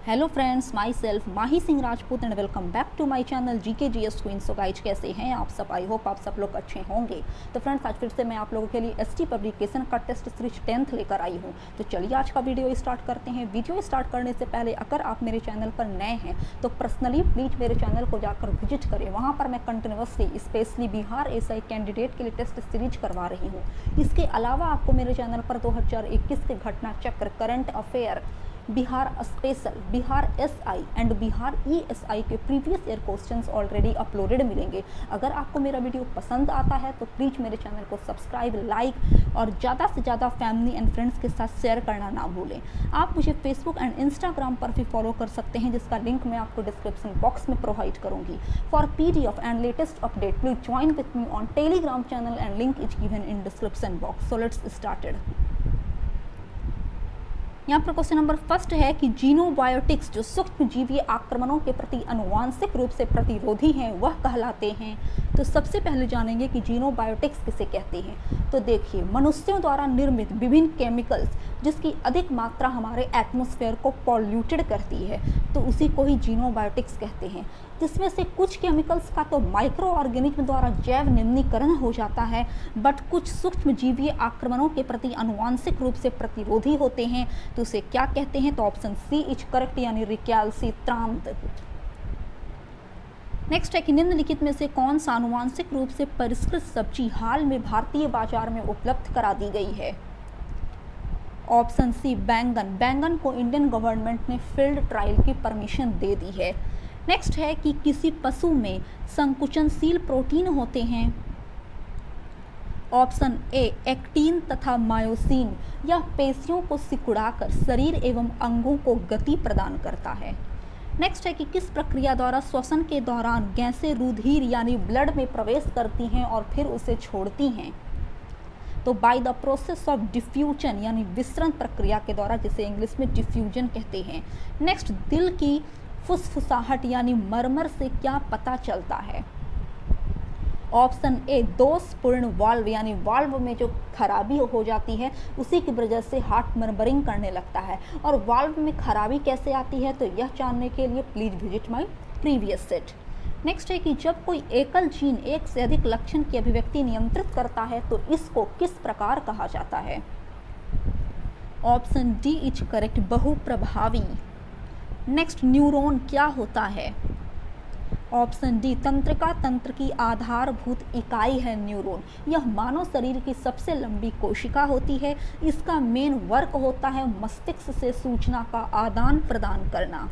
Hello friends, myself Mahi Singh Rajput and welcome back to my channel GK GS queen. So guys, कैसे हैं आप सब? I hope आप सब लोग अच्छे होंगे। तो फ्रेंड्स, आज फिर से मैं आप लोगों के लिए एसटी पब्लिकेशन का टेस्ट सीरीज 10th लेकर आई हूं। तो चलिए आज का वीडियो स्टार्ट करते हैं। वीडियो स्टार्ट करने से पहले अगर आप मेरे चैनल पर नए हैं तो पर्सनली प्लीज़ मेरे चैनल को जाकर विजिट करें। वहाँ पर मैं continuously specially Bihar SI candidate के लिए टेस्ट सीरीज करवा रही हूँ। इसके अलावा आपको मेरे चैनल पर 2021 के घटना चक्र, current affair, Bihar special, Bihar SI and Bihar ESI के previous year questions already uploaded मिलेंगे। अगर आपको मेरा वीडियो पसंद आता है तो प्लीज़ मेरे चैनल को सब्सक्राइब, लाइक और ज़्यादा से ज़्यादा फैमिली एंड फ्रेंड्स के साथ शेयर करना ना भूलें। आप मुझे फेसबुक एंड इंस्टाग्राम पर भी फॉलो कर सकते हैं, जिसका लिंक मैं आपको डिस्क्रिप्शन बॉक्स में प्रोवाइड करूँगी। For PDF and latest update please join with me on Telegram channel and link is given in description box. So let's started. यहाँ पर क्वेश्चन नंबर फर्स्ट है कि जीनोबायोटिक्स जो सूक्ष्मजीवी आक्रमणों के प्रति आनुवांशिक रूप से प्रतिरोधी हैं वह कहलाते हैं। तो सबसे पहले जानेंगे कि जीनोबायोटिक्स किसे कहते हैं। तो देखिए, मनुष्यों द्वारा निर्मित विभिन्न केमिकल्स जिसकी अधिक मात्रा हमारे एटमॉस्फेयर को पॉल्यूटेड करती है तो उसी को ही जीनोबायोटिक्स कहते हैं। जिसमें से कुछ केमिकल्स का तो माइक्रो ऑर्गेनिज्म द्वारा जैव निम्नीकरण हो जाता है, बट कुछ सूक्ष्मजीवीय आक्रमणों के प्रति आनुवांशिक रूप से प्रतिरोधी होते हैं तो उसे क्या कहते हैं? तो ऑप्शन सी इज करेक्ट, यानी रिकैल्सिट्रांट। नेक्स्ट है कि निम्नलिखित में से कौन सा आनुवांशिक रूप से परिष्कृत सब्जी हाल में भारतीय बाजार में उपलब्ध करा दी गई है? ऑप्शन सी बैंगन। बैंगन को इंडियन गवर्नमेंट ने फील्ड ट्रायल की परमिशन दे दी है। नेक्स्ट है कि किसी पशु में संकुचनशील प्रोटीन होते हैं। ऑप्शन ए एक्टिन तथा मायोसिन। यह पेशियों को सिकुड़ाकर शरीर एवं अंगों को गति प्रदान करता है। नेक्स्ट है कि किस प्रक्रिया द्वारा श्वसन के दौरान गैसें रुधिर यानी ब्लड में प्रवेश करती हैं और फिर उसे छोड़ती हैं? तो by the process of diffusion, यानी विसरण प्रक्रिया के द्वारा, जिसे इंग्लिश में डिफ्यूजन कहते हैं। नेक्स्ट, दिल की फुसफुसाहट यानी मरमर से क्या पता चलता है? ऑप्शन ए दोषपूर्ण वाल्व, यानी वाल्व में जो खराबी हो जाती है उसी की वजह से हार्ट मरमरिंग करने लगता है। और वाल्व में खराबी कैसे आती है तो यह जानने के लिए please visit my previous set. Next है कि जब कोई एकल जीन एक से अधिक लक्षण की अभिव्यक्ति नियंत्रित करता है तो इसको किस प्रकार कहा जाता है? ऑप्शन डी इज करेक्ट, बहुप्रभावी। नेक्स्ट, न्यूरॉन क्या होता है? ऑप्शन डी तंत्रिका तंत्र की आधारभूत इकाई है न्यूरॉन। यह मानव शरीर की सबसे लंबी कोशिका होती है। इसका मेन वर्क होता है मस्तिष्क से सूचना का आदान प्रदान करना।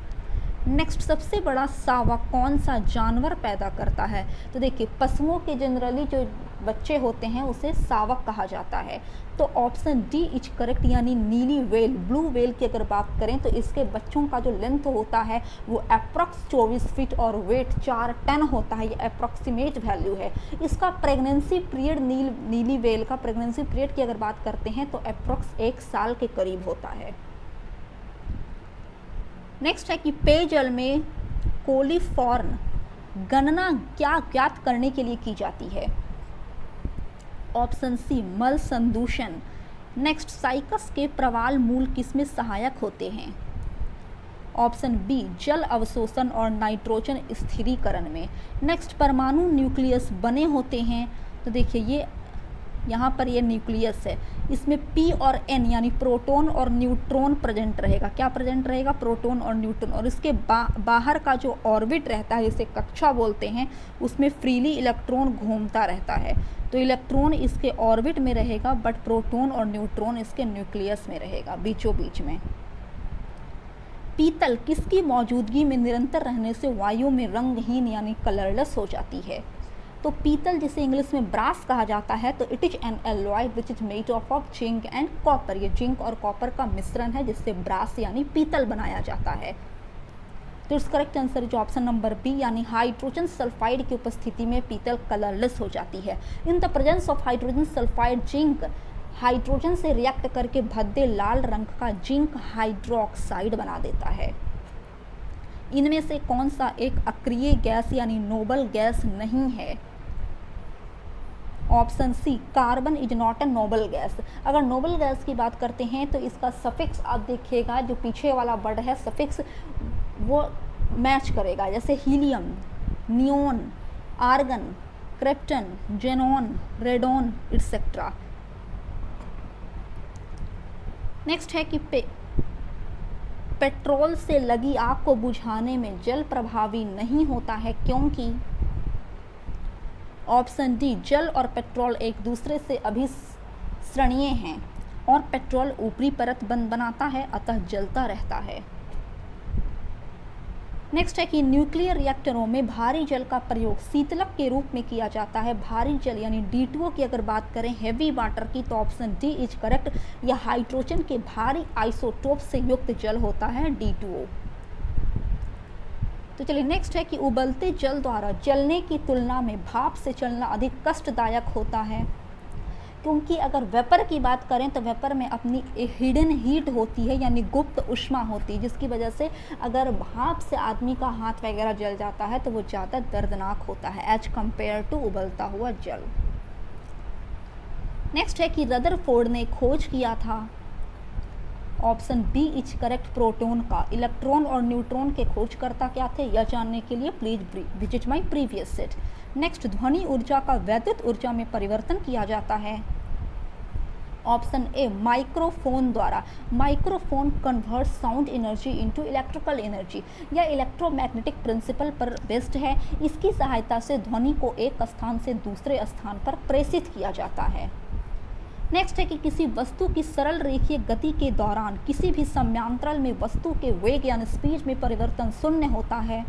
नेक्स्ट, सबसे बड़ा सावा कौन सा जानवर पैदा करता है? तो देखिए, पशुओं के जनरली जो बच्चे होते हैं उसे सावक कहा जाता है। तो ऑप्शन डी इज करेक्ट, यानी नीली वेल, ब्लू वेल की अगर बात करें तो इसके बच्चों का जो लेंथ होता है वो अप्रॉक्स 24 फीट और वेट 4 टन होता है। ये अप्रॉक्सीमेट वैल्यू है। इसका प्रेगनेंसी पीरियड, नीली वेल का प्रेगनेंसी पीरियड की अगर बात करते हैं तो अप्रॉक्स 1 साल के करीब होता है। नेक्स्ट है कि पेयजल में कोलीफॉर्म गणना क्या ज्ञात करने के लिए की जाती है? ऑप्शन सी मल संदूषण। नेक्स्ट, साइकस के प्रवाल मूल किसमें सहायक होते हैं? ऑप्शन बी जल अवशोषण और नाइट्रोजन स्थिरीकरण में। नेक्स्ट, परमाणु न्यूक्लियस बने होते हैं। तो देखिए, ये यहाँ पर ये न्यूक्लियस है, इसमें P और N यानी प्रोटॉन और न्यूट्रॉन प्रेजेंट रहेगा। क्या प्रेजेंट रहेगा? प्रोटॉन और न्यूट्रॉन। और इसके बाहर का जो ऑर्बिट रहता है, जिसे कक्षा बोलते हैं, उसमें फ्रीली इलेक्ट्रॉन घूमता रहता है। तो इलेक्ट्रॉन इसके ऑर्बिट में रहेगा, बट प्रोटॉन और न्यूट्रॉन इसके न्यूक्लियस में रहेगा, बीचों बीच में। पीतल किसकी मौजूदगी में निरंतर रहने से वायु में रंगहीन यानी कलरलेस हो जाती है? तो पीतल, जिसे इंग्लिश में ब्रास कहा जाता है, तो it is an alloy which is made of zinc and copper. ये जिंक और कॉपर का मिश्रण है जिससे ब्रास यानी पीतल बनाया जाता है। तो इस करेक्ट आंसर जो ऑप्शन नंबर बी, यानी हाइड्रोजन सल्फाइड की उपस्थिति में पीतल कलरलेस हो जाती है। In the presence of hydrogen sulphide, zinc hydrogen से रिएक्ट करके भद्दे लाल रंग का जिंक हाइड्रोक्साइड बना देता है। इनमें से कौन सा एक अक्रिय गैस यानी नोबल गैस नहीं है? Option C carbon is not a noble gas. अगर नोबल गैस की बात करते हैं तो इसका सफिक्स आप देखिएगा, जो पीछे वाला वर्ड है सफिक्स वो मैच करेगा, जैसे helium, neon, argon, krypton, xenon, radon etcetera. Next है कि पेट्रोल से लगी आग को बुझाने में जल प्रभावी नहीं होता है क्योंकि ऑप्शन डी जल और पेट्रोल एक दूसरे से अभिसरणीय हैं और पेट्रोल ऊपरी परत बनाता है अतः जलता रहता है। नेक्स्ट है कि न्यूक्लियर रिएक्टरों में भारी जल का प्रयोग शीतलक के रूप में किया जाता है। भारी जल यानी D2O की अगर बात करें हेवी वाटर की तो ऑप्शन डी इज करेक्ट। या हाइड्रोजन के भारी आइसोटोप से युक्त जल होता है D2O। तो चलिए नेक्स्ट है कि उबलते जल द्वारा जलने की तुलना में भाप से चलना अधिक कष्टदायक होता है क्योंकि अगर वेपर की बात करें तो वेपर में अपनी हिडन हीट होती है यानी गुप्त ऊष्मा होती है, जिसकी वजह से अगर भाप से आदमी का हाथ वगैरह जल जाता है तो वो ज़्यादा दर्दनाक होता है एज कंपेयर टू उबलता हुआ जल। नेक्स्ट है कि रदरफोर्ड ने खोज किया था, option B is correct, proton का। इलेक्ट्रॉन और न्यूट्रॉन के खोजकर्ता क्या थे यह जानने के लिए please visit my previous set. Next ध्वनि ऊर्जा का वैद्युत ऊर्जा में परिवर्तन किया जाता है, ऑप्शन ए माइक्रोफोन द्वारा। Microphone convert sound energy into electrical energy. यह इलेक्ट्रोमैग्नेटिक प्रिंसिपल पर बेस्ड है। इसकी सहायता से ध्वनि को एक स्थान से दूसरे स्थान पर प्रेषित किया जाता है। नेक्स्ट है कि किसी वस्तु की सरल रेखीय गति के दौरान किसी भी समयांतराल में वस्तु के वेग यानी स्पीड में परिवर्तन शून्य होता है,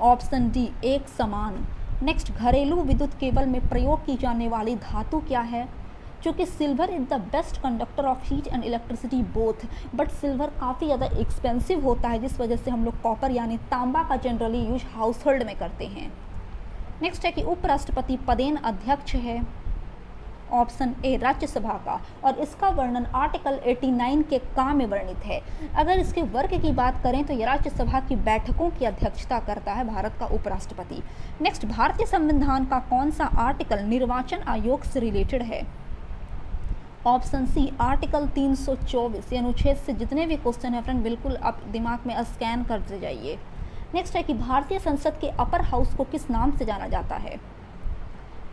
ऑप्शन डी एक समान। नेक्स्ट घरेलू विद्युत केबल में प्रयोग की जाने वाली धातु क्या है? चूँकि silver is the best conductor of heat and electricity both, but silver काफ़ी ज़्यादा एक्सपेंसिव होता है जिस वजह से हम लोग कॉपर यानी तांबा का जनरली यूज हाउस होल्ड में करते हैं। नेक्स्ट है कि उपराष्ट्रपति पदेन अध्यक्ष है, ऑप्शन ए राज्यसभा का, और इसका वर्णन आर्टिकल 89 के का में वर्णित है। अगर इसके वर्ग की बात करें तो यह राज्यसभा की बैठकों की अध्यक्षता करता है भारत का उपराष्ट्रपति। नेक्स्ट भारतीय संविधान का कौन सा आर्टिकल निर्वाचन आयोग से रिलेटेड है? Option C article 324। ये अनुच्छेद से जितने भी क्वेश्चन है फ्रेंड बिल्कुल आप दिमाग में स्कैन करते जाइए। नेक्स्ट है कि भारतीय संसद के अपर हाउस को किस नाम से जाना जाता है?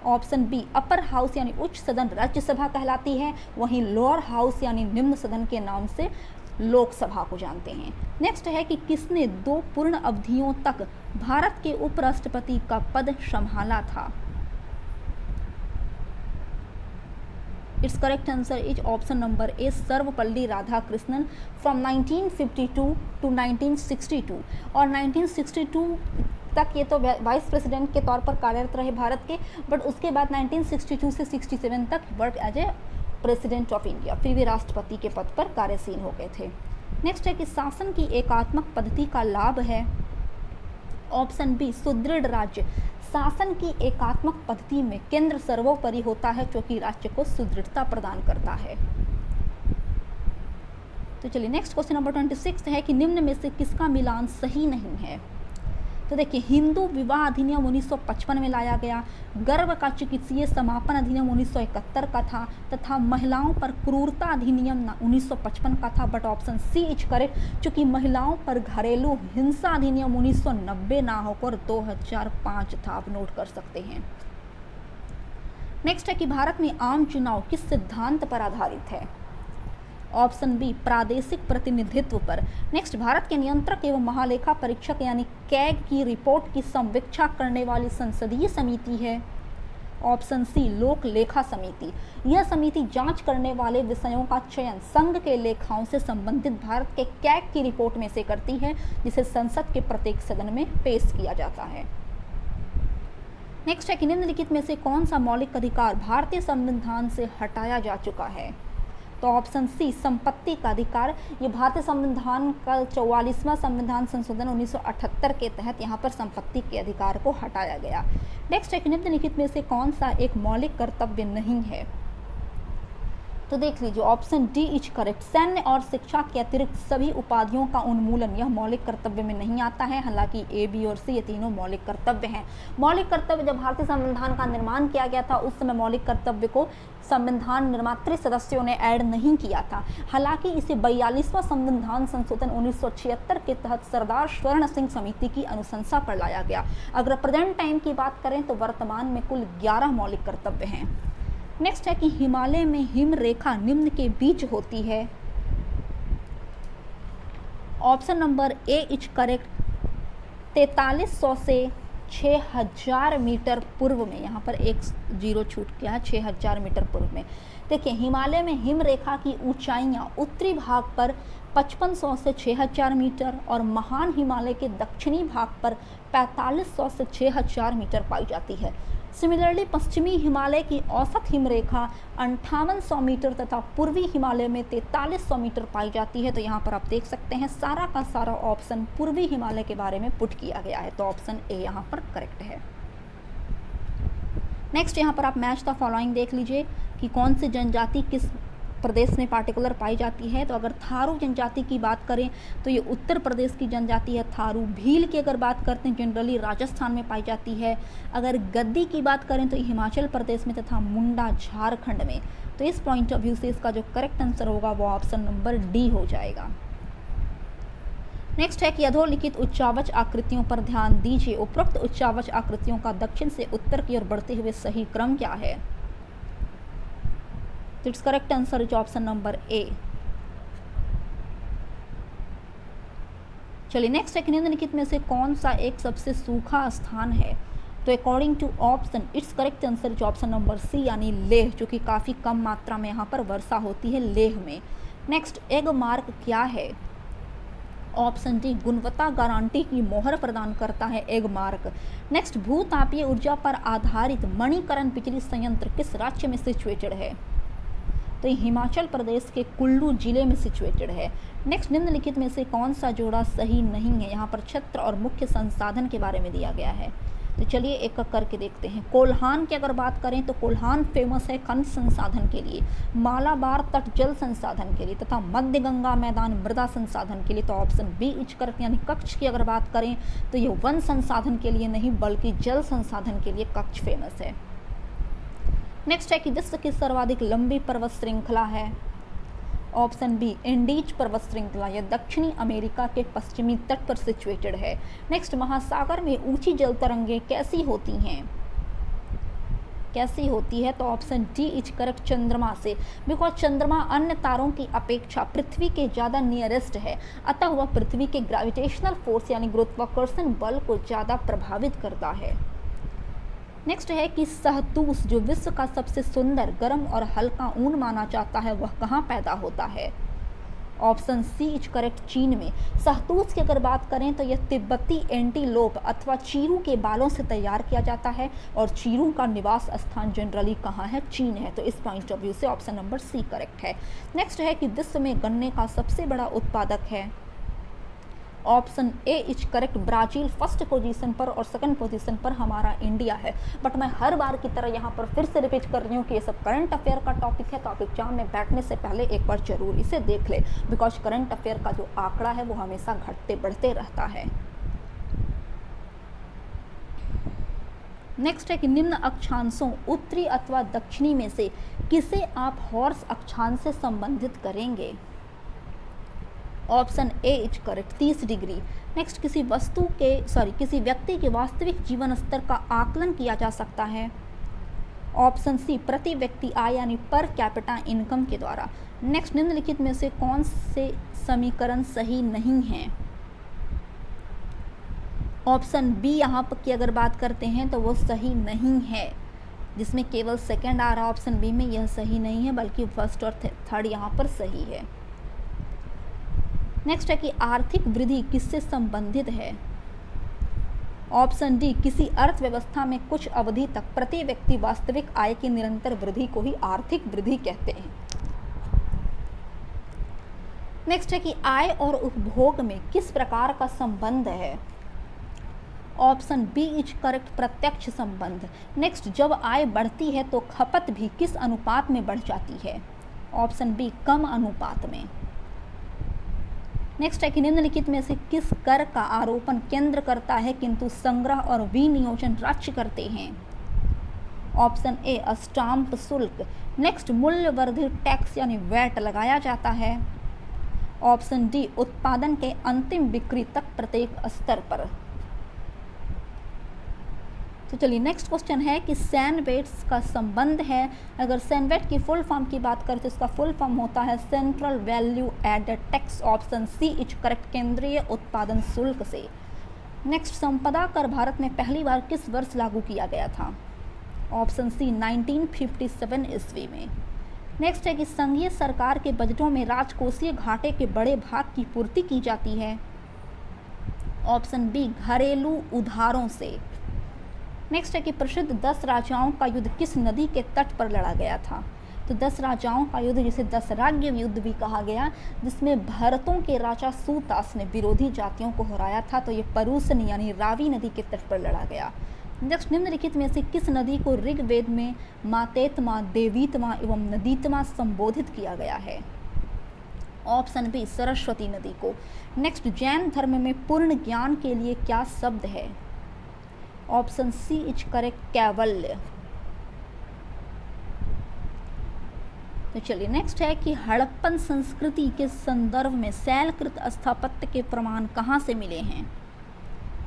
ऑप्शन बी अपर हाउस यानी उच्च सदन राज्यसभा कहलाती है, वहीं लोअर हाउस यानी निम्न सदन के नाम से लोकसभा को जानते हैं। नेक्स्ट है कि किसने 2 पूर्ण अवधियों तक भारत के उपराष्ट्रपति का पद संभाला था? It's correct answer is option number A Sarvepalli Radhakrishnan from 1952 to 1962। और 1962 तक ये तो वाइस प्रेसिडेंट के तौर पर कार्यरत रहे भारत के, बट उसके बाद 1962 से 67 तक work as a president of India, फिर भी राष्ट्रपति के पद पर कार्यशील हो गए थे। नेक्स्ट है कि शासन की एकात्मक पद्धति का लाभ है, ऑप्शन बी सुदृढ़ राज्य। शासन की एकात्मक पद्धति में केंद्र सर्वोपरि होता है जो कि राज्य को सुदृढ़ता प्रदान करता है। तो चलिए नेक्स्ट क्वेश्चन नंबर 26 है कि निम्न में से किसका मिलान सही नहीं है? तो देखिए हिंदू विवाह अधिनियम 1955 में लाया गया, गर्भ का चिकित्सीय समापन अधिनियम 1971 का था, तथा महिलाओं पर क्रूरता अधिनियम 1955 का था, but option C is correct चूँकि महिलाओं पर घरेलू हिंसा अधिनियम 1990 ना होकर 2005 था, आप नोट कर सकते हैं। नेक्स्ट है कि भारत में आम चुनाव किस सिद्धांत पर आधारित है? ऑप्शन बी प्रादेशिक प्रतिनिधित्व पर। नेक्स्ट भारत के नियंत्रक एवं महालेखा परीक्षक यानी कैग की रिपोर्ट की समीक्षा करने वाली संसदीय समिति है, ऑप्शन सी लोक लेखा समिति। यह समिति जांच करने वाले विषयों का चयन संघ के लेखाओं से संबंधित भारत के कैग की रिपोर्ट में से करती है, जिसे संसद के प्रत्येक सदन में पेश किया जाता है। नेक्स्ट है कि निम्नलिखित में से कौन सा मौलिक अधिकार भारतीय संविधान से हटाया जा चुका है? तो ऑप्शन सी संपत्ति का अधिकार। ये भारतीय संविधान का 44वां संविधान संशोधन 1978 के तहत यहाँ पर संपत्ति के अधिकार को हटाया गया। नेक्स्ट है कि निम्नलिखित में से कौन सा एक मौलिक कर्तव्य नहीं है? तो देख लीजिए ऑप्शन डी इज करेक्ट। सैन्य और शिक्षा के अतिरिक्त सभी उपाधियों का उन्मूलन यह मौलिक कर्तव्य में नहीं आता है। हालांकि ए, बी और सी ये तीनों मौलिक कर्तव्य हैं। मौलिक कर्तव्य जब भारतीय संविधान का निर्माण किया गया था उस समय मौलिक कर्तव्य को संविधान निर्मात्री सदस्यों ने ऐड नहीं किया था। हालांकि इसे 42वां संविधान संशोधन 1976 के तहत सरदार स्वर्ण सिंह समिति की अनुशंसा पर लाया गया। अगर प्रेजेंट टाइम की बात करें तो वर्तमान में कुल 11 मौलिक कर्तव्य हैं। नेक्स्ट है कि हिमालय में हिम रेखा निम्न के बीच होती है। Option number A is correct. 4300 से 6000 मीटर पूर्व में, यहाँ पर एक जीरो छूट गया है, 6000 मीटर पूर्व में। देखिए हिमालय में हिम रेखा की ऊंचाइयाँ उत्तरी भाग पर 5500 से 6000 मीटर और महान हिमालय के दक्षिणी भाग पर 4500 से 6000 मीटर पाई जाती है। सिमिलरली पश्चिमी हिमालय की औसत हिमरेखा 5800 मीटर तथा पूर्वी हिमालय में 4300 मीटर पाई जाती है। तो यहाँ पर आप देख सकते हैं सारा का सारा ऑप्शन पूर्वी हिमालय के बारे में पुट किया गया है, तो ऑप्शन ए यहाँ पर करेक्ट है। नेक्स्ट यहाँ पर आप मैच द फॉलोइंग देख लीजिए कि कौन सी जनजाति किस प्रदेश में पार्टिकुलर पाई जाती है। तो अगर थारू जनजाति की बात करें तो ये उत्तर प्रदेश की जनजाति है थारू। भील की अगर बात करते हैं जनरली राजस्थान में पाई जाती है। अगर गद्दी की बात करें तो ये हिमाचल प्रदेश में तथा मुंडा झारखंड में। तो इस पॉइंट ऑफ व्यू से इसका जो करेक्ट आंसर होगा वो ऑप्शन नंबर डी हो जाएगा। नेक्स्ट है कि अधोलिखित उच्चावच आकृतियों पर ध्यान दीजिए। उपरोक्त उच्चावच आकृतियों का दक्षिण से उत्तर की ओर बढ़ते हुए सही क्रम क्या है? तो it's correct answer is option number ए। चलिए नेक्स्ट है कि निम्नलिखित में से कौन सा एक सबसे सूखा स्थान है? तो according to option it's correct answer is option number C यानी लेह, जो कि काफ़ी कम मात्रा में यहाँ पर वर्षा होती है लेह में। नेक्स्ट एग मार्क क्या है? ऑप्शन डी गुणवत्ता गारंटी की मोहर प्रदान करता है एग मार्क। नेक्स्ट भूतापीय ऊर्जा पर आधारित मणिकरण बिजली संयंत्र किस राज्य में सिचुएटेड है? तो ये हिमाचल प्रदेश के कुल्लू जिले में सिचुएटेड है। नेक्स्ट निम्नलिखित में से कौन सा जोड़ा सही नहीं है? यहाँ पर क्षेत्र और मुख्य संसाधन के बारे में दिया गया है। तो चलिए एक एक करके देखते हैं। कोल्हान की अगर बात करें तो कोल्हान फेमस है खनिज संसाधन के लिए, मालाबार तट जल संसाधन के लिए तथा मध्य गंगा मैदान मृदा संसाधन के लिए। तो ऑप्शन बी इच करेक्ट। यानी कच्छ की अगर बात करें तो ये वन संसाधन के लिए नहीं बल्कि जल संसाधन के लिए कच्छ फेमस है। नेक्स्ट है कि विश्व की सर्वाधिक लंबी पर्वत श्रृंखला है। ऑप्शन बी इंडीज पर्वत श्रृंखला, यह दक्षिणी अमेरिका के पश्चिमी तट पर सिचुएटेड है। नेक्स्ट महासागर में ऊंची जल तरंगें कैसी होती हैं? कैसी होती है? तो ऑप्शन डी इज करेक्ट चंद्रमा से, बिकॉज चंद्रमा अन्य तारों की अपेक्षा पृथ्वी के ज़्यादा नियरेस्ट है, अतः वह पृथ्वी के ग्रेविटेशनल फोर्स यानी गुरुत्वाकर्षण बल को ज़्यादा प्रभावित करता है। नेक्स्ट है कि शहतूश जो विश्व का सबसे सुंदर, गर्म और हल्का ऊन माना जाता है वह कहाँ पैदा होता है? ऑप्शन सी इज करेक्ट चीन में। शहतूश की अगर बात करें तो यह तिब्बती एंटीलोप अथवा चीरू के बालों से तैयार किया जाता है और चीरू का निवास स्थान जनरली कहाँ है? चीन है। तो इस पॉइंट ऑफ व्यू से ऑप्शन नंबर सी करेक्ट है। नेक्स्ट है कि विश्व में गन्ने का सबसे बड़ा उत्पादक है। Option A is correct Brazil first position पर और सेकंड पोजीशन पर हमारा इंडिया है। बट मैं हर बार की तरह यहाँ पर फिर से रिपीट कर रही हूँ कि ये सब करंट अफेयर का टॉपिक है, तो आप एग्जाम में बैठने से पहले एक बार जरूर इसे देख ले, बिकॉज करंट अफेयर का जो आंकड़ा है वो हमेशा घटते बढ़ते रहता है। नेक्स्ट है कि निम्न अक्षांशों उत्तरी अथवा दक्षिणी में से किसे आप हॉर्स अक्षांश से संबंधित करेंगे? Option A is correct 30 degree. Next किसी व्यक्ति के वास्तविक जीवन स्तर का आकलन किया जा सकता है। ऑप्शन सी प्रति व्यक्ति आय यानी पर कैपिटा इनकम के द्वारा। नेक्स्ट निम्नलिखित में से कौन से समीकरण सही नहीं है? ऑप्शन बी यहाँ पर की अगर बात करते हैं तो वो सही नहीं है, जिसमें केवल सेकंड आ रहा है ऑप्शन बी में, यह सही नहीं है बल्कि फर्स्ट और थर्ड यहाँ पर सही है। नेक्स्ट है कि आर्थिक वृद्धि किससे संबंधित है? ऑप्शन डी किसी अर्थव्यवस्था में कुछ अवधि तक प्रति व्यक्ति वास्तविक आय की निरंतर वृद्धि को ही आर्थिक वृद्धि कहते हैं। नेक्स्ट है कि आय और उपभोग में किस प्रकार का संबंध है? ऑप्शन बी इज करेक्ट प्रत्यक्ष संबंध। नेक्स्ट जब आय बढ़ती है तो खपत भी किस अनुपात में बढ़ जाती है? ऑप्शन बी कम अनुपात में। नेक्स्ट है कि निम्नलिखित में से किस कर का आरोपण केंद्र करता है किंतु संग्रह और विनियोजन राज्य करते हैं? ऑप्शन ए स्टाम्प शुल्क। नेक्स्ट मूल्यवर्धित टैक्स यानी वैट लगाया जाता है। ऑप्शन डी उत्पादन के अंतिम बिक्री तक प्रत्येक स्तर पर। तो चलिए नेक्स्ट क्वेश्चन है कि सैनवेट्स का संबंध है, अगर सैनवेट की फुल फॉर्म की बात करें तो इसका फुल फॉर्म होता है central value added tax. Option C is correct, केंद्रीय उत्पादन शुल्क से। नेक्स्ट संपदा कर भारत में पहली बार किस वर्ष लागू किया गया था? ऑप्शन सी 1957 ईस्वी में। नेक्स्ट है कि संघीय सरकार के बजटों में राजकोषीय घाटे के बड़े भाग की पूर्ति की जाती है। ऑप्शन बी घरेलू उधारों से। नेक्स्ट है कि प्रसिद्ध 10 राजाओं का युद्ध किस नदी के तट पर लड़ा गया था? तो 10 राजाओं का युद्ध जिसे 10 राज्य युद्ध भी कहा गया, जिसमें भारतों के राजा सूतास ने विरोधी जातियों को हराया था, तो ये परूसनी यानी रावी नदी के तट पर लड़ा गया। नेक्स्ट निम्नलिखित में से किस नदी को ऋग्वेद में मातेत्मा, देवीत्मा एवं नदीत्मा संबोधित किया गया है? ऑप्शन बी सरस्वती नदी को। नेक्स्ट जैन धर्म में पूर्ण ज्ञान के लिए क्या शब्द है? ऑप्शन सी इज करेक्ट, कैवल्य। तो चलिए नेक्स्ट है कि हड़प्पन संस्कृति के संदर्भ में शैलकृत स्थापत्य के प्रमाण कहाँ से मिले हैं?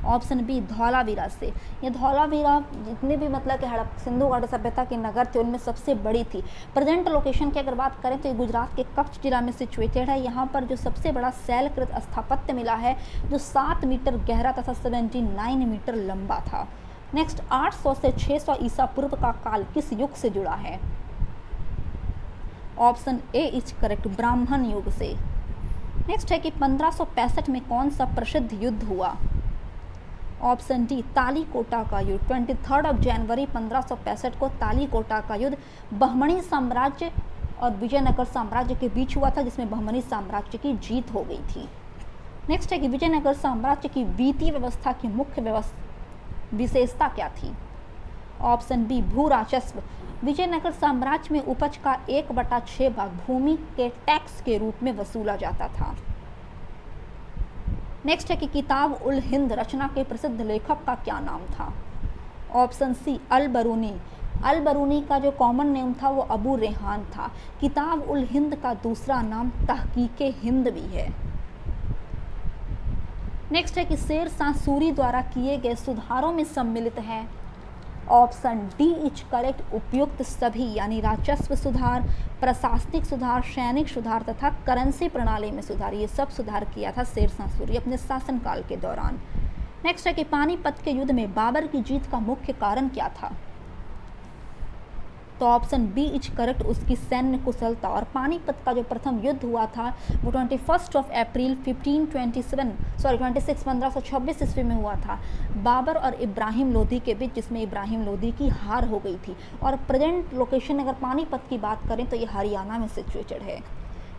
ऑप्शन बी धौलावीरा से। ये धौलावीरा जितने भी मतलब कि सिंधु घाटी सभ्यता के नगर थे उनमें सबसे बड़ी थी। प्रेजेंट लोकेशन की अगर बात करें तो ये गुजरात के कच्छ जिला में सिचुएटेड है। यहाँ पर जो सबसे बड़ा शैलकृत स्थापत्य मिला है जो 7 मीटर गहरा तथा 79 मीटर लंबा था। नेक्स्ट 800 से 600 ईसा पूर्व का काल किस युग से जुड़ा है? ऑप्शन ए इज करेक्ट, ब्राह्मण युग से। नेक्स्ट है कि 1565 में कौन सा प्रसिद्ध युद्ध हुआ? ऑप्शन डी तालीकोटा का युद्ध। 23 जनवरी 1565 को तालीकोटा का युद्ध बहमनी साम्राज्य और विजयनगर साम्राज्य के बीच हुआ था, जिसमें बहमनी साम्राज्य की जीत हो गई थी। नेक्स्ट है कि विजयनगर साम्राज्य की वित्तीय व्यवस्था की मुख्य विशेषता क्या थी? ऑप्शन बी भू राजस्व। विजयनगर साम्राज्य में उपज का 1/6 भाग भूमि के टैक्स के रूप में वसूला जाता था। नेक्स्ट है कि किताब उल हिंद रचना के प्रसिद्ध लेखक का क्या नाम था? ऑप्शन सी अल बरूनी। अल बरूनी का जो कॉमन नेम था वो अबू रेहान था। किताब उल हिंद का दूसरा नाम तहकीके हिंद भी है। नेक्स्ट है कि शेर शाह सूरी द्वारा किए गए सुधारों में सम्मिलित है। ऑप्शन डी इज करेक्ट, उपयुक्त सभी, यानी राजस्व सुधार, प्रशासनिक सुधार, सैनिक सुधार तथा करेंसी प्रणाली में सुधार। ये सब सुधार किया था शेर शाह सूरी अपने शासनकाल के दौरान। नेक्स्ट है कि पानीपत के युद्ध में बाबर की जीत का मुख्य कारण क्या था? तो ऑप्शन बी इज करेक्ट, उसकी सैन्य कुशलता। और पानीपत का जो प्रथम युद्ध हुआ था वो 21 अप्रैल 1526 ईस्वी में हुआ था बाबर और इब्राहिम लोदी के बीच, जिसमें इब्राहिम लोदी की हार हो गई थी। और प्रेजेंट लोकेशन अगर पानीपत की बात करें तो ये हरियाणा में सिचुएटेड है।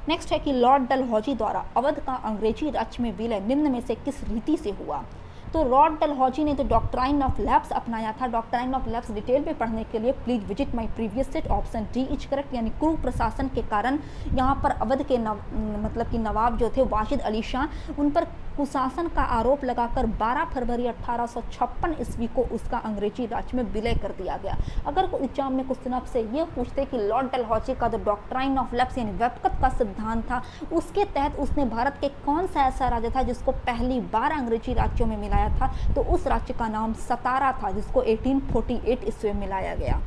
नेक्स्ट है कि लॉर्ड डलहौजी द्वारा अवध का अंग्रेजी राज्य में विलय निम्न में से किस रीति से हुआ? तो लॉर्ड डलहौजी ने तो डॉक्ट्राइन ऑफ लैप्स अपनाया था। डॉक्ट्राइन ऑफ लैप्स डिटेल में पढ़ने के लिए please visit my previous set. Option D is correct, यानी क्रू प्रशासन के कारण यहाँ पर अवध के मतलब कि नवाब जो थे वाजिद अली शाह, उन पर कुशासन का आरोप लगाकर 12 फरवरी 1856 ईस्वी को उसका अंग्रेजी राज्य में विलय कर दिया गया। अगर कोई एग्जाम में क्वेश्चन आपसे ये पूछते कि लॉर्ड डलहौजी का जो डॉक्ट्राइन ऑफ लैप्स यानी व्यक्तिगत का सिद्धांत था, उसके तहत उसने भारत के कौन सा ऐसा राज्य था जिसको पहली बार अंग्रेजी राज्यों में मिलाया था, तो उस राज्य का नाम सतारा था, जिसको 1848 ईस्वी में मिलाया गया।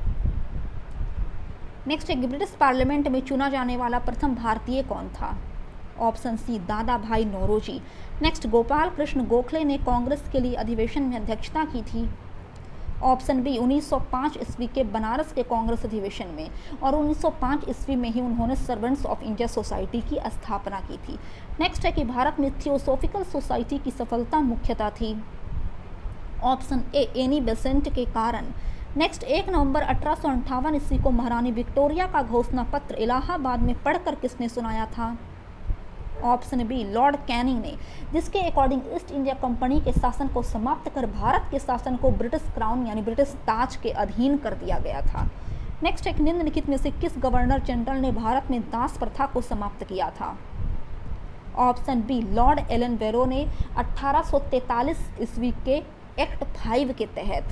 नेक्स्ट है ब्रिटिश पार्लियामेंट में चुना जाने वाला प्रथम भारतीय कौन था? ऑप्शन सी दादा भाई नौरोजी। नेक्स्ट गोपाल कृष्ण गोखले ने कांग्रेस के लिए अधिवेशन में अध्यक्षता की थी। ऑप्शन बी 1905 ईस्वी के बनारस के कांग्रेस अधिवेशन में, और 1905 ईस्वी में ही उन्होंने सर्वेंट्स ऑफ इंडिया सोसाइटी की स्थापना की थी। नेक्स्ट है कि भारत में थियोसॉफिकल सोसाइटी की सफलता मुख्यतः थी। ऑप्शन ए एनी बेसेंट के कारण। नेक्स्ट 1 नवंबर 1858 ईस्वी को महारानी विक्टोरिया का घोषणा पत्र इलाहाबाद में पढ़कर किसने सुनाया था? ऑप्शन बी लॉर्ड कैनिंग ने, जिसके अकॉर्डिंग ईस्ट इंडिया कंपनी के शासन को समाप्त कर भारत के शासन को ब्रिटिश क्राउन यानी ब्रिटिश ताज के अधीन कर दिया गया था। नेक्स्ट है कि निम्नलिखित में से किस गवर्नर जनरल ने भारत में दास प्रथा को समाप्त किया था? ऑप्शन बी लॉर्ड एलन बेरो ने 1843 ईस्वी के एक्ट 5 के तहत।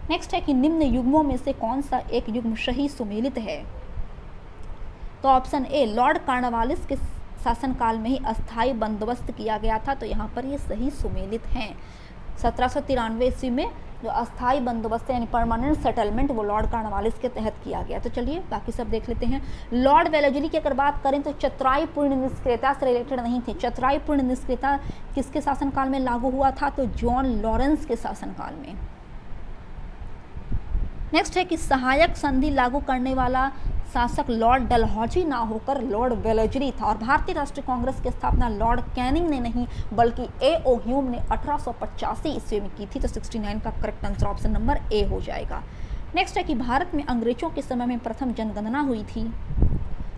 नेक्स्ट है कि निम्न युग्मों में से कौन सा एक युग्म सही सुमेलित है? तो ऑप्शन ए लॉर्ड कॉर्नवालिस के शासनकाल में ही अस्थायी बंदोबस्त किया गया था, तो यहाँ पर ये सही सुमेलित हैं। 1793 ईस्वी में जो अस्थायी बंदोबस्त यानी परमानेंट सेटलमेंट वो लॉर्ड कॉर्नवालिस के तहत किया गया। तो चलिए बाकी सब देख लेते हैं। लॉर्ड वेलेस्ली की अगर बात करें तो चतुराई पूर्ण निष्क्रियता से रिलेटेड नहीं थी। चतुराई पूर्ण निष्क्रियता किसके शासनकाल में लागू हुआ था? तो जॉन लॉरेंस के शासनकाल में। नेक्स्ट है कि सहायक संधि लागू करने वाला शासक लॉर्ड डलहौजी ना होकर लॉर्ड वेलेस्ली था और भारतीय राष्ट्रीय कांग्रेस की स्थापना लॉर्ड कैनिंग ने नहीं बल्कि A.O. ह्यूम ने 1885 ईस्वी में की थी। तो 69 का करेक्ट आंसर ऑप्शन नंबर ए हो जाएगा। नेक्स्ट है कि भारत में अंग्रेजों के समय में प्रथम जनगणना हुई थी।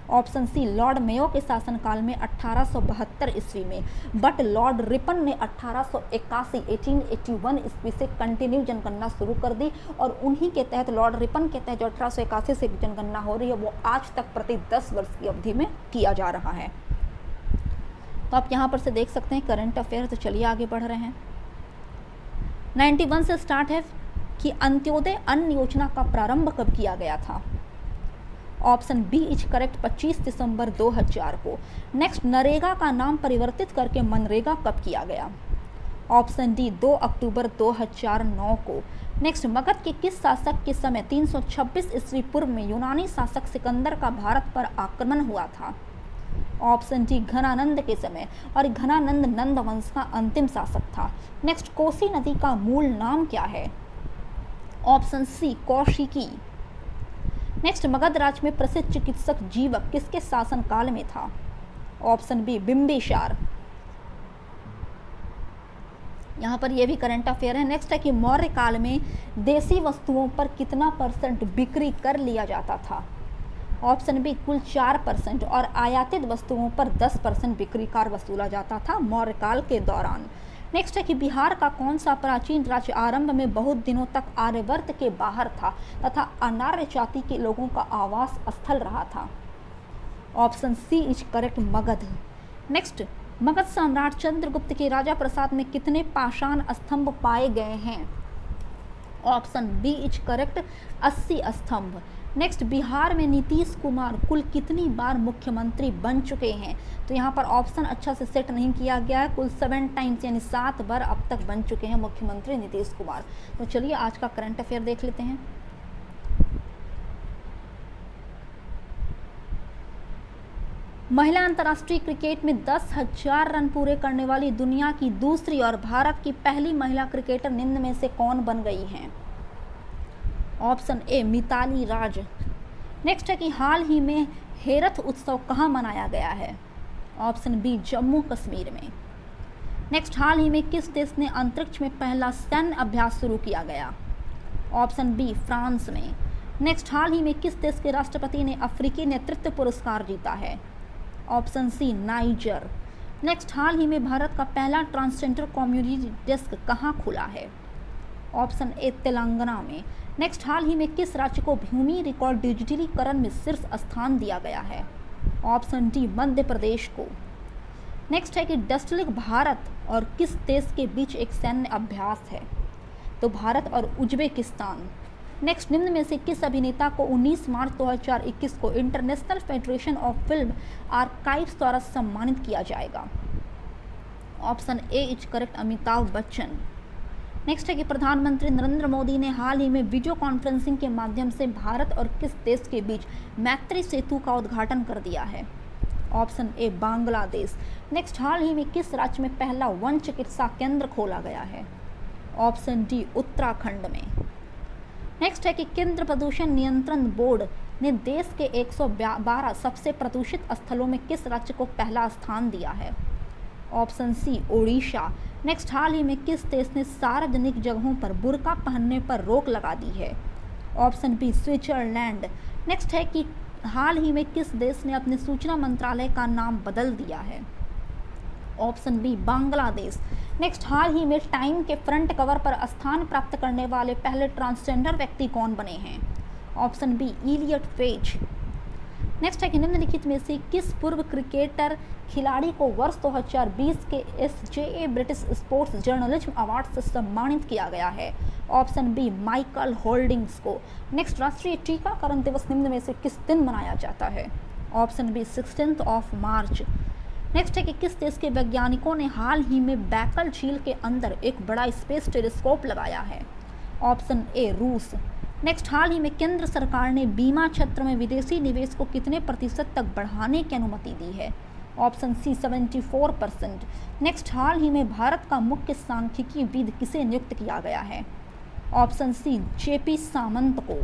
ऑप्शन सी लॉर्ड मेयो के शासनकाल में 1872 ईस्वी में, बट लॉर्ड रिपन ने 1881 ईस्वी से कंटिन्यू जनगणना शुरू कर दी और उन्हीं के तहत लॉर्ड रिपन के तहत जो 1881 से जनगणना हो रही है वो आज तक प्रति 10 वर्ष की अवधि में किया जा रहा है। तो आप यहाँ पर से देख सकते हैं करंट अफेयर। तो चलिए आगे बढ़ रहे हैं। 91 से स्टार्ट है कि अंत्योदय अन्न योजना का प्रारंभ कब किया गया था? ऑप्शन बी इज करेक्ट 25 दिसंबर 2000 को। नेक्स्ट नरेगा का नाम परिवर्तित करके मनरेगा कब किया गया? ऑप्शन डी 2 अक्टूबर 2009 को। नेक्स्ट मगध के किस शासक के समय 326 ईस्वी पूर्व में यूनानी शासक सिकंदर का भारत पर आक्रमण हुआ था? ऑप्शन डी घनानंद के समय और घनानंद नंद वंश का अंतिम शासक था। नेक्स्ट कोसी नदी का मूल नाम क्या है? Option C Kaushiki. Next Magadh राज्य में प्रसिद्ध चिकित्सक जीवक किसके शासनकाल में था? Option B Bimbisara. यहाँ पर यह भी करंट अफेयर है। नेक्स्ट है कि मौर्य काल में देसी वस्तुओं पर कितना % बिक्री कर लिया जाता था? ऑप्शन बी कुल 4% और आयातित वस्तुओं पर 10% बिक्री कर वसूला जाता था मौर्य काल के दौरान। नेक्स्ट है कि बिहार का कौन सा प्राचीन राज्य आरंभ में बहुत दिनों तक आर्यवर्त के बाहर था तथा अनार्य जाति के लोगों का आवास स्थल रहा था? Option C is correct Magadh. Next Magadh सम्राट चंद्रगुप्त के राजा प्रसाद में कितने पाषाण स्तंभ पाए गए हैं? ऑप्शन बी इज करेक्ट 80 स्तंभ। नेक्स्ट बिहार में नीतीश कुमार कुल कितनी बार मुख्यमंत्री बन चुके हैं? तो यहाँ पर ऑप्शन अच्छा से सेट नहीं किया गया है। कुल 7 टाइम्स यानी 7 बार अब तक बन चुके हैं मुख्यमंत्री नीतीश कुमार। तो चलिए आज का करंट अफेयर देख लेते हैं। महिला अंतर्राष्ट्रीय क्रिकेट में 10,000 रन पूरे करने वाली दुनिया की दूसरी और भारत की पहली महिला क्रिकेटर निम्न में से कौन बन गई हैं? Option A Mithali Raj. Next है कि हाल ही में हेरथ उत्सव कहाँ मनाया गया है? ऑप्शन बी जम्मू कश्मीर में। नेक्स्ट हाल ही में किस देश ने अंतरिक्ष में पहला सैन्य अभ्यास शुरू किया गया? ऑप्शन बी फ्रांस में। नेक्स्ट हाल ही में किस देश के राष्ट्रपति ने अफ्रीकी नेतृत्व पुरस्कार जीता है? Option C Niger. नेक्स्ट हाल ही में भारत का पहला ट्रांसजेंडर कम्युनिटी डेस्क कहाँ खुला है? ऑप्शन ए तेलंगाना में। नेक्स्ट हाल ही में किस राज्य को भूमि रिकॉर्ड डिजिटलीकरण में शीर्ष स्थान दिया गया है? ऑप्शन डी मध्य प्रदेश को। नेक्स्ट है कि डस्टलिक भारत और किस देश के बीच एक सैन्य अभ्यास है? तो भारत और उज्बेकिस्तान। नेक्स्ट निम्न में से किस अभिनेता को 19 मार्च 2021 को international federation of film archives द्वारा सम्मानित किया जाएगा? Option A is correct Amitabh Bachchan. Next है कि प्रधानमंत्री नरेंद्र मोदी ने हाल ही में वीडियो कॉन्फ्रेंसिंग के माध्यम से भारत और किस देश के बीच मैत्री सेतु का उद्घाटन कर दिया है? Option A Bangladesh. नेक्स्ट हाल ही में किस राज्य में पहला वन चिकित्सा केंद्र खोला गया है? ऑप्शन डी उत्तराखंड में। नेक्स्ट है कि केंद्र प्रदूषण नियंत्रण बोर्ड ने देश के 112 सबसे प्रदूषित स्थलों में किस राज्य को पहला स्थान दिया है? Option C Odisha. नेक्स्ट हाल ही में किस देश ने सार्वजनिक जगहों पर बुर्का पहनने पर रोक लगा दी है? Option B Switzerland. नेक्स्ट है कि हाल ही में किस देश ने अपने सूचना मंत्रालय का नाम बदल दिया है? Option B Bangladesh. नेक्स्ट हाल ही में टाइम के फ्रंट कवर पर स्थान प्राप्त करने वाले पहले ट्रांसजेंडर व्यक्ति कौन बने हैं? Option B Elliot Page. Next है कि निम्नलिखित में से किस पूर्व क्रिकेटर खिलाड़ी को वर्ष 2020 के SJA British sports journalism award से सम्मानित किया गया है? ऑप्शन बी माइकल होल्डिंग्स को। नेक्स्ट, राष्ट्रीय टीकाकरण दिवस निम्न में से किस दिन मनाया जाता है? ऑप्शन बी 16 मार्च। नेक्स्ट है कि किस देश के वैज्ञानिकों ने हाल ही में बैकल झील के अंदर एक बड़ा स्पेस टेलीस्कोप लगाया है? ऑप्शन ए रूस। नेक्स्ट, हाल ही में केंद्र सरकार ने बीमा क्षेत्र में विदेशी निवेश को कितने प्रतिशत तक बढ़ाने की अनुमति दी है? ऑप्शन सी 74%। नेक्स्ट, हाल ही में भारत का मुख्य सांख्यिकी विद किसे नियुक्त किया गया है? ऑप्शन सी JP सामंत को।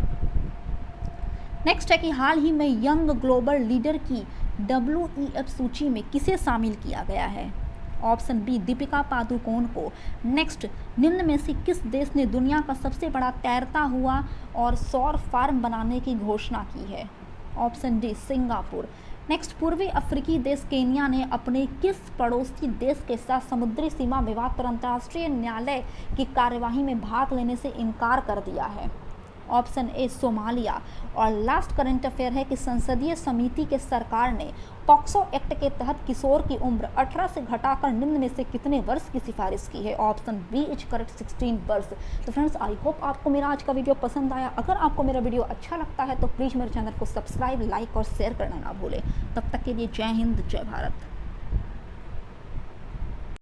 नेक्स्ट है कि हाल ही में यंग ग्लोबल लीडर की WEF सूची में किसे शामिल किया गया है? ऑप्शन बी दीपिका पादुकोण को। नेक्स्ट, निम्न में से किस देश ने दुनिया का सबसे बड़ा तैरता हुआ और सौर फार्म बनाने की घोषणा की है? Option D Singapore. नेक्स्ट, पूर्वी अफ्रीकी देश केन्या ने अपने किस पड़ोसी देश के साथ समुद्री सीमा विवाद पर अंतर्राष्ट्रीय न्यायालय की कार्यवाही में भाग लेने से इनकार कर दिया है? Option A Somalia. और लास्ट करंट अफेयर है कि संसदीय समिति के सरकार ने पॉक्सो एक्ट के तहत किशोर की उम्र 18 से घटाकर निम्न में से कितने वर्ष की सिफारिश की है? ऑप्शन बी इज करेक्ट 16 वर्ष। तो फ्रेंड्स, आई होप आपको मेरा आज का वीडियो पसंद आया। अगर आपको मेरा वीडियो अच्छा लगता है तो प्लीज़ मेरे चैनल को सब्सक्राइब, लाइक और शेयर करना ना भूलें। तब तक के लिए जय हिंद, जय भारत।